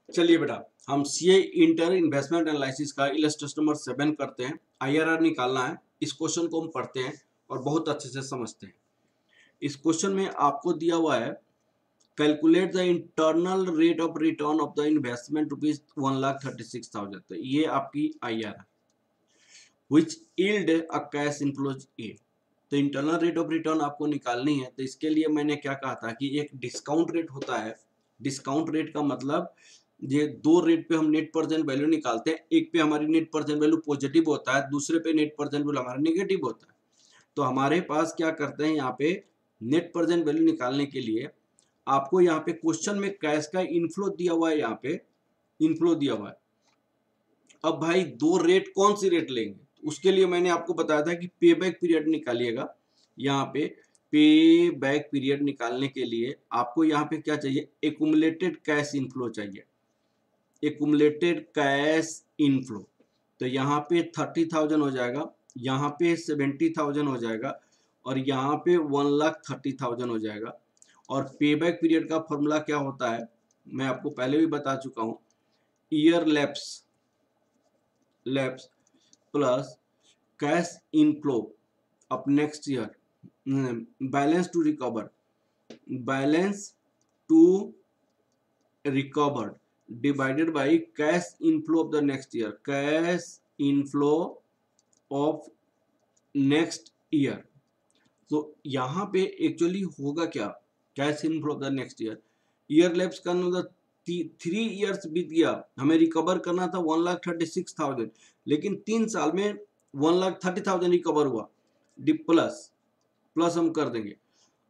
चलिए बेटा, हम सीए इंटर इन्वेस्टमेंट एनालिसिस का इलस्ट्रेशन नंबर 7 करते हैं। आईआरआर निकालना है। इस क्वेश्चन को हम पढ़ते हैं और बहुत अच्छे से समझते हैं। इस क्वेश्चन में आपको दिया हुआ है, calculate the internal rate of return of the investment ₹1,36,000। तो ये आपकी IRR which yield a cash inflows ए। तो इंटरनल रेट ऑफ रिटर्न आपको निकालनी है। तो इसके लिए मैंने क्या कहा था कि एक डिस्काउंट रेट होता है। डिस्काउंट रेट का मतलब ये दो रेट पे हम नेट प्रेजेंट वैल्यू निकालते हैं। एक पे हमारी नेट प्रेजेंट वैल्यू पॉजिटिव होता है, दूसरे पे नेट प्रेजेंट वैल्यू हमारा नेगेटिव होता है। तो हमारे पास क्या करते हैं, यहाँ पे नेट प्रेजेंट वैल्यू निकालने के लिए आपको यहाँ पे क्वेश्चन में कैश का इनफ्लो दिया हुआ है। यहाँ पे इनफ्लो दिया हुआ है। अब भाई दो रेट कौन सी रेट लेंगे, उसके लिए मैंने आपको बताया था कि पे बैक पीरियड निकालिएगा। यहाँ पे पे बैक पीरियड निकालने के लिए आपको यहाँ पे क्या चाहिए, एकुमुलेटेड कैश इनफ्लो चाहिए। Accumulated cash inflow. तो यहाँ पे 30,000 हो जाएगा, यहाँ पे 70,000 हो जाएगा और यहाँ पे 1,30,000 हो जाएगा। और पे बैक पीरियड का फॉर्मूला क्या होता है, मैं आपको पहले भी बता चुका हूँ। Year lapse plus cash inflow of next year, balance to recovered divided by cash inflow of the next year, cash inflow of next year। तो यहाँ पे एक्चुअली होगा क्या, cash inflow of the next year. Year lapse का मतलब 3 years बीत गया, हमें रिकवर करना था 1,36,000, लेकिन 3 साल में 1,30,000 रिकवर हुआ। डी प्लस हम कर देंगे।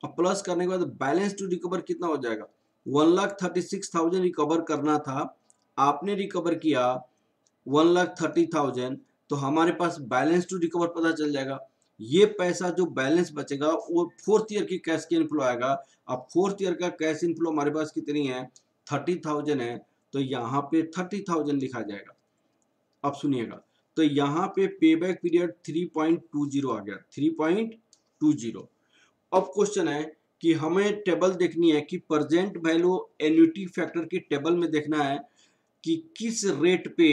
अब प्लस करने के बाद बैलेंस टू रिकवर कितना हो जाएगा, 1,36,000 रिकवर करना था, आपने रिकवर किया 1,30,000। तो हमारे पास बैलेंस टू रिकवर पता चल जाएगा। ये पैसा जो बैलेंस बचेगा वो फोर्थ ईयर की कैश के इनफ्लो आएगा। अब फोर्थ ईयर का कैश इनफ्लो हमारे पास कितनी है, 30,000 है। तो यहाँ पे 30,000 लिखा जाएगा। अब सुनिएगा, तो यहाँ पे पे बैक पीरियड 3.20 आ गया, 3.20। अब क्वेश्चन है कि हमें टेबल देखनी है कि प्रेजेंट वैल्यू एन्युटी फैक्टर की टेबल में देखना है कि किस रेट पे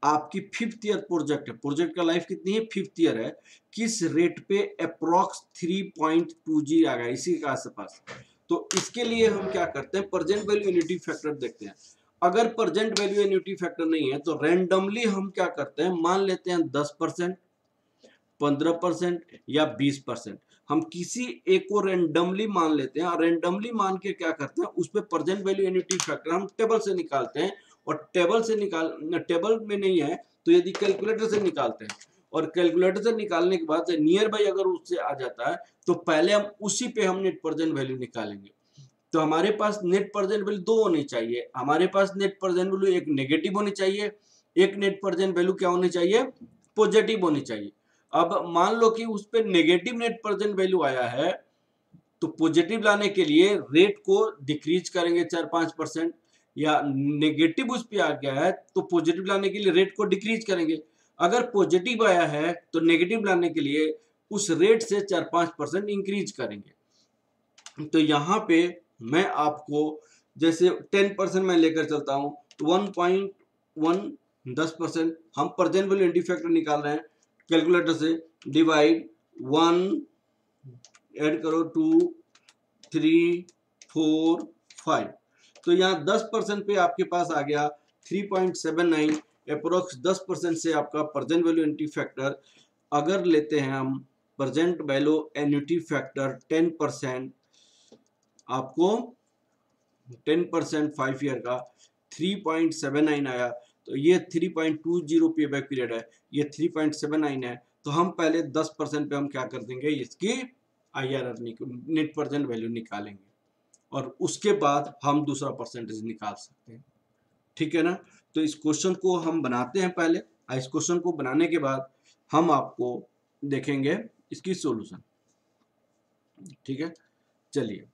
आपकी 5th ईयर प्रोजेक्ट है, प्रोजेक्ट का लाइफ कितनी है, 5th ईयर है, किस रेट पे अप्रोक्स 3.20 आ गया इसी के आसपास। तो इसके लिए हम क्या करते हैं, प्रेजेंट वैल्यू एन्युटी फैक्टर देखते हैं। अगर प्रेजेंट वैल्यू एन्युटी फैक्टर नहीं है तो रैंडमली हम क्या करते हैं, मान लेते हैं 10%, 15% या 20%। हम किसी एक को रेंडमली मान लेते हैं और रेंडमली मान के क्या करते हैं, उस पर प्रेजेंट वैल्यू एन्युटी फैक्टर हम टेबल से निकालते हैं। और टेबल में नहीं है तो यदि कैलकुलेटर से निकालते हैं, और कैलकुलेटर से निकालने के बाद नियर बाई अगर उससे आ जाता है तो पहले हम उसी पे हम नेट प्रेजेंट वैल्यू निकालेंगे। तो हमारे पास नेट प्रेजेंट वैल्यू दो होनी चाहिए। हमारे पास नेट प्रेजेंट वैल्यू एक नेगेटिव होनी चाहिए, एक नेट प्रेजेंट वैल्यू क्या होनी चाहिए, पॉजिटिव होनी चाहिए। अब मान लो कि उस पर नेगेटिव नेट प्रेजेंट वैल्यू आया है, तो पॉजिटिव लाने के लिए रेट को डिक्रीज करेंगे 4-5%, या नेगेटिव उस पर आ गया है तो पॉजिटिव लाने के लिए रेट को डिक्रीज करेंगे। अगर पॉजिटिव आया है तो नेगेटिव लाने के लिए उस रेट से 4-5% इंक्रीज करेंगे। तो यहाँ पे मैं आपको जैसे 10% मैं लेकर चलता हूँ तो 1.1 10% हम प्रेजेंट वैल्यू एंटी फैक्टर निकाल रहे हैं कैलकुलेटर से। डिवाइड 1 ऐड करो 2 3 4 5। तो यहाँ 10% पे आपके पास आ गया 3.79 अप्रोक्स। 10% से आपका प्रेजेंट वैल्यू एंटी फैक्टर अगर लेते हैं हम, प्रेजेंट वैल्यू एन्युटी फैक्टर 10%, आपको 10% 5 ईयर का 3.79 आया। तो ये 3.20 पे बैक पीरियड है, ये 3.79 है। तो हम पहले 10% पे हम क्या कर देंगे, इसकी आईआरआर नेट प्रेजेंट वैल्यू निकालेंगे और उसके बाद हम दूसरा परसेंटेज निकाल सकते हैं। ठीक है ना। तो इस क्वेश्चन को हम बनाते हैं पहले, इस क्वेश्चन को बनाने के बाद हम आपको देखेंगे इसकी सॉल्यूशन। ठीक है, चलिए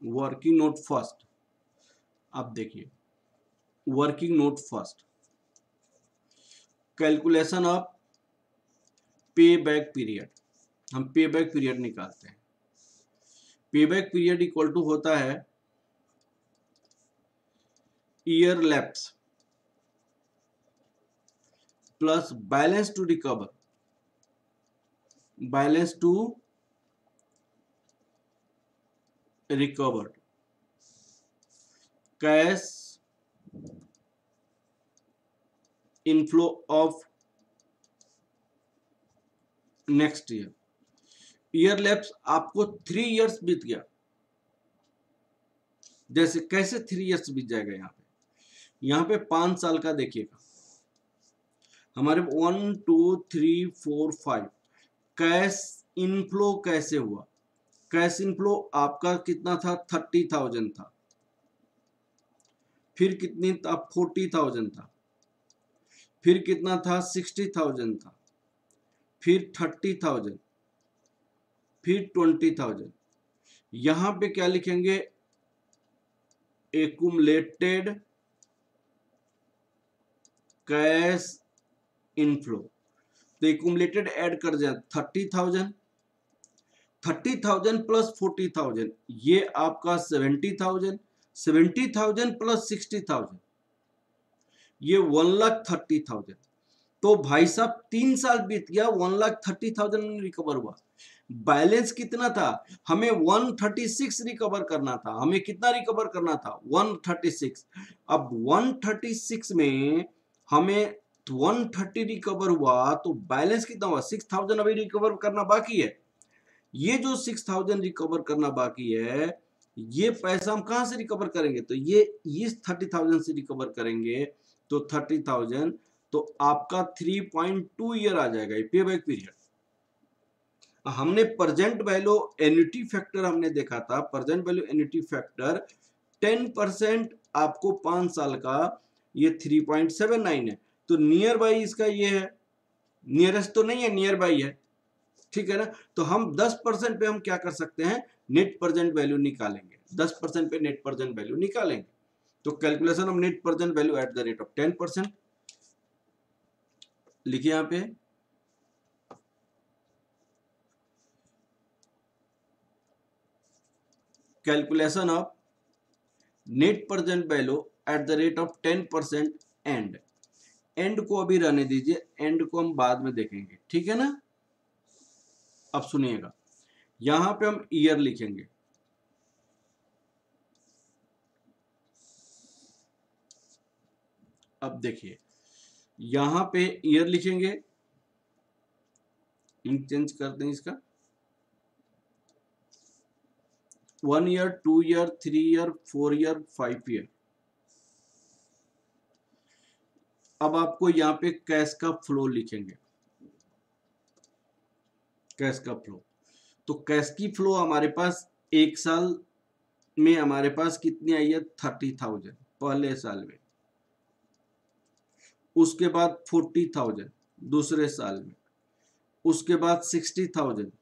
वर्किंग नोट फर्स्ट। अब देखिए working node first, calculation of पे बैक पीरियड। हम पे बैक पीरियड निकालते हैं। पे बैक पीरियड इक्वल टू होता है year lapse plus balance to recover, balance to recovered, cash inflow of next year. Year lapse आपको 3 इयर्स बीत गया, जैसे कैसे 3 इयर्स बीत जाएगा, यहाँ पे 5 साल का देखिएगा हमारे 1 2 3 4 5 कैश इनफ्लो कैसे हुआ। कैश इनफ्लो आपका कितना था, 30,000 था, फिर कितनी था, 40,000 था, फिर कितना था, 60,000 था, फिर 30,000, फिर 20,000। यहां पे क्या लिखेंगे, एक्युमुलेटेड कैश इनफ्लो। तो एक्युमुलेटेड ऐड कर जाए 30,000 प्लस 40,000, ये आपका 70,000, 70,000 प्लस 60,000, ये 1,30,000। तो भाई साहब 3 साल बीत गया, 1,30,000 रिकवर हुआ। बैलेंस कितना था, हमें 136 रिकवर करना था। हमें कितना रिकवर करना था, 136। अब 136 में हमें 130 रिकवर हुआ, तो बैलेंस कितना हुआ, 6,000 अभी रिकवर करना बाकी है। ये जो 6,000 रिकवर करना बाकी है, ये पैसा हम कहां से रिकवर करेंगे, तो ये इस 30,000 से रिकवर करेंगे। तो 30,000, तो आपका 3.2 ईयर आ जाएगा, पे बैक पीरियड। हमने प्रेजेंट वैल्यू एन्युटी फैक्टर हमने देखा था, प्रेजेंट वैल्यू एन्युटी फैक्टर 10% आपको 5 साल का, ये 3.79 है। तो नियर बाई इसका ये है, नियरेस्ट तो नहीं है, नियर बाई है, ठीक है ना। तो हम 10% पे हम क्या कर सकते हैं, नेट प्रेजेंट वैल्यू निकालेंगे, 10% पे नेट प्रेजेंट वैल्यू निकालेंगे। तो calculation of net present value at the rate of 10%, लिखिए यहां पे, calculation of net present value at the rate of 10%। And को अभी रहने दीजिए, एंड को हम बाद में देखेंगे, ठीक है ना। अब सुनिएगा, यहां पे हम ईयर लिखेंगे, अब देखिए यहां पे ईयर लिखेंगे, इंक चेंज कर दें इसका, 1 year, 2 year, 3 year, 4 year, 5 year. अब आपको यहाँ पे कैश का फ्लो लिखेंगे, कैश का फ्लो। तो कैश की फ्लो हमारे पास 1 साल में हमारे पास कितनी आई है, 30,000 पहले साल में, उसके बाद 40,000 दूसरे साल में, उसके बाद 60,000,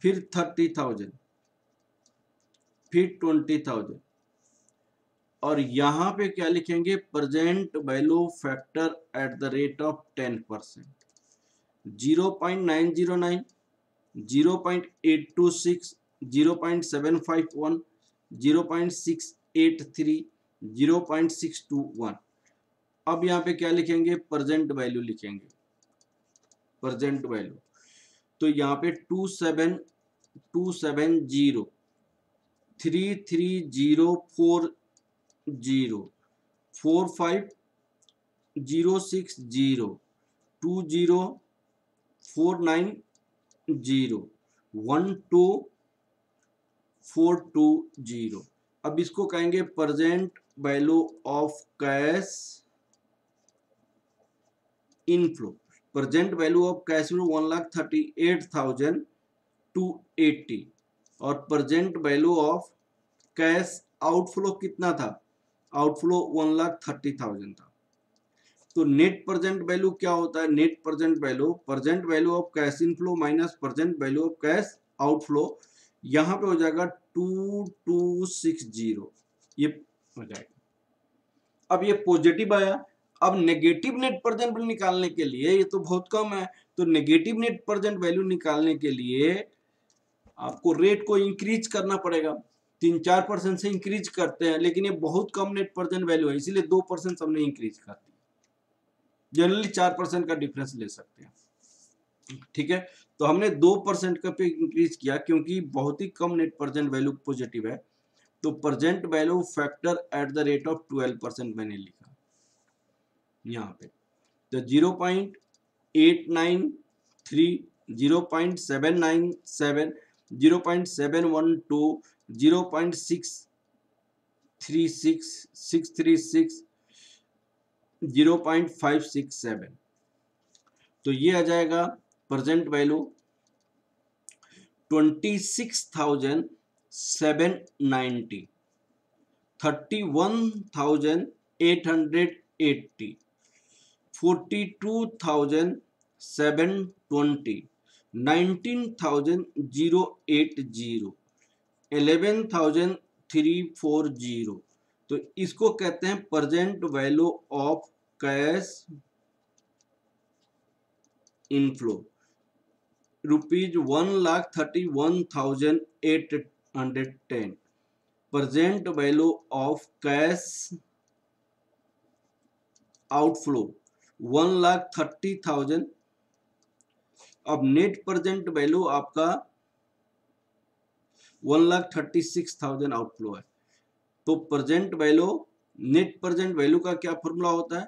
फिर 30,000, फिर 20,000। और यहां पे क्या लिखेंगे, present value factor at the rate of 10%, 0.909, 0.826, 0.751, 0.683, 0.621। अब यहाँ पे क्या लिखेंगे, प्रेजेंट वैल्यू लिखेंगे, प्रेजेंट वैल्यू। तो यहाँ पे 27270, 33040, 45060, 20490, 12420। अब इसको कहेंगे present value of cash inflow. Present value of cash inflow 1,38,280, और present value of cash outflow कितना था, आउटफ्लो 1,30,000 था। तो नेट प्रेजेंट वैल्यू क्या होता है, net present value of cash inflow minus present value of cash outflow. यहां पे हो जाएगा 2260, ये हो जाएगा। अब ये पॉजिटिव आया। अब नेगेटिव नेट प्रेजेंट वैल्यू निकालने के लिए, ये तो बहुत कम है, तो नेगेटिव नेट प्रेजेंट वैल्यू निकालने के लिए आपको रेट को इंक्रीज करना पड़ेगा। 3-4% से इंक्रीज करते हैं, लेकिन ये बहुत कम नेट प्रेजेंट वैल्यू है, इसीलिए 2% हमने इंक्रीज कर दी। जनरली 4% का डिफरेंस ले सकते हैं, ठीक है। तो हमने 2% का पे इंक्रीज किया क्योंकि बहुत ही कम नेट प्रेजेंट वैल्यू पॉजिटिव है, तो present value factor at the rate of 12% मैंने लिखा यहाँ पे। तो 0.893, 0.797, 0.712, 0.636, 636, 0.567, तो ये आ जाएगा प्रेजेंट वैल्यू 26,790, 31,880, 42,720, 19,080, 11,340। तो इसको कहते हैं present value of cash inflow, ₹1,31,810, present value of cash outflow 1,30,000। अब नेट प्रेजेंट वैल्यू आपका 1,36,000 आउटफ्लो है। तो present value, net present value का क्या फॉर्मूला होता है?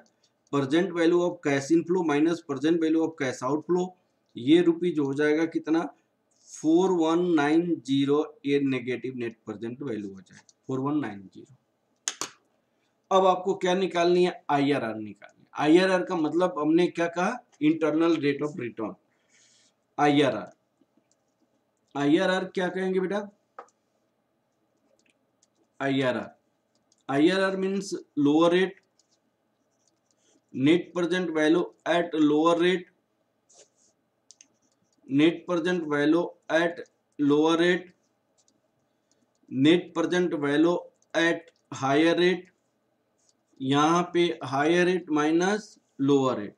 Present value of cash inflow minus present value of cash outflow. ये rupees हो जाएगा कितना? 4190। ये नेगेटिव नेट प्रेजेंट वैल्यू हो जाएगा 4190। अब आपको क्या निकालनी है? IRR निकालनी है। IRR का मतलब हमने क्या कहा? Internal rate of return. IRR क्या कहेंगे बेटा? IRR means lower rate, net present value at lower rate, net present value at lower rate, net present value at higher rate। यहाँ पे higher rate minus lower rate.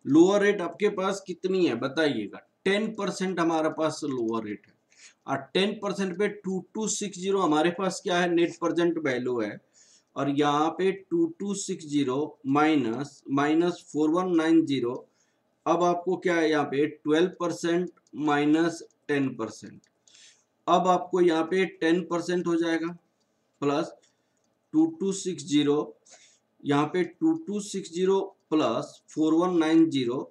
Lower rate आपके पास कितनी है बताइएगा? 10% हमारे पास लोअर रेट है, और 10% पे 2260 हमारे पास क्या है? नेट प्रेजेंट वैल्यू है। और यहाँ पे 2260 माइनस 4190। अब आपको क्या है यहाँ पे? 12% माइनस 10%। अब आपको यहाँ पे 10% हो जाएगा प्लस 2260, यहाँ पे 2260 प्लस 4190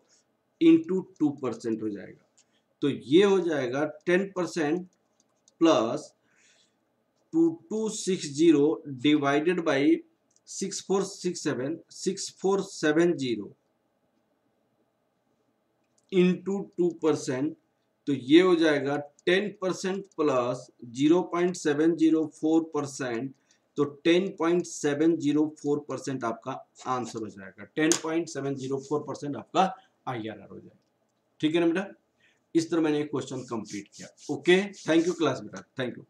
इंटू 2% हो जाएगा। तो ये हो जाएगा 10% प्लस 2260 डिवाइडेड बाई 6470 इंटू 2%। तो ये हो जाएगा 10% प्लस 0.704%। तो 10.704% आपका आंसर हो जाएगा। 10.704% आपका IRR हो जाएगा। ठीक है ना बेटा? इस तरह मैंने क्वेश्चन कंप्लीट किया। ओके, थैंक यू क्लास बेटा, थैंक यू।